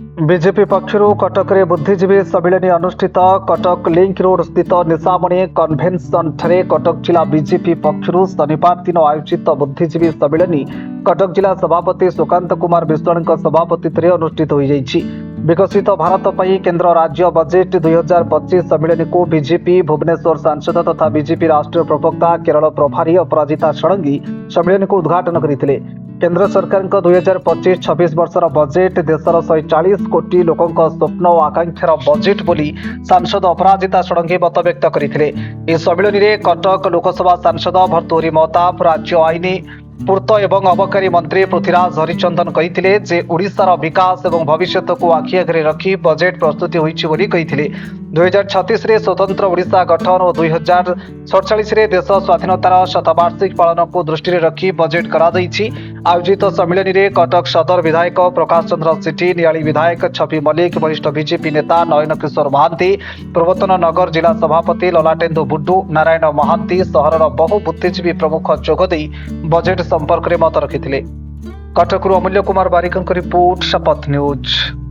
BJP पक्षर Cuttack रे बुद्धिजीवी सम्मिलन अनुष्ठित। कटक लिंक रोड स्थित निशामणि कन्भेन्शन ठारे कटक जिला बीजेपी पक्षर शनिवार दिन आयोजित बुद्धिजीवी सम्मिलन कटक जिला सभापति सुकांत कुमार विश्वाणी सभापति अनुष्ठित हो जाइछि। विकसित भारत पर केंद्र राज्य बजेट 2025 सम्मिलन को बीजेपी भुवनेश्वर सांसद तथा बीजेपी राष्ट्रीय प्रवक्ता केरल प्रभारी अपराजिता षडंगी सम्मिलन को उद्घाटन करते। केंद्र सरकार 2025-26 वर्षर बजेट देशर 140 कोटी लोकों स्वप्न और आकांक्षार बजेट बोली सांसद अपराजिता षडंगी मत व्यक्त करते। इस सम्मिलन में कटक लोकसभा सांसद भर्तृहरि महताब, राज्य आईन पूर्त एवं अबकारी मंत्री पृथ्वीराज हरिचंदन कही जे ओडिशार विकास एवं भविष्य को आखि आगे रखी बजेट प्रस्तुति होती कही। 2036 रे स्वतंत्र ओडिशा गठन और 2047 रे देश स्वाधीनतार शतवार्षिक पालन को दृष्टि रखी बजेट करा आयोजित सम्मिलन में कटक सदर विधायक प्रकाश चंद्र सेठी, नियाली विधायक छवि मल्लिक, वरिष्ठ बीजेपी नेता नयन किशोर महांती, प्रवर्तन नगर जिला सभापति ललाटेन्दु बुड्डू, नारायण महांती सहरर बहु बुद्धिजीवी प्रमुख जोगदे बजेट संपर्क में मत रखिथिले। कटकरू अमूल्य कुमार बारिकଙ୍କ रिपोर्ट, शपथ न्यूज।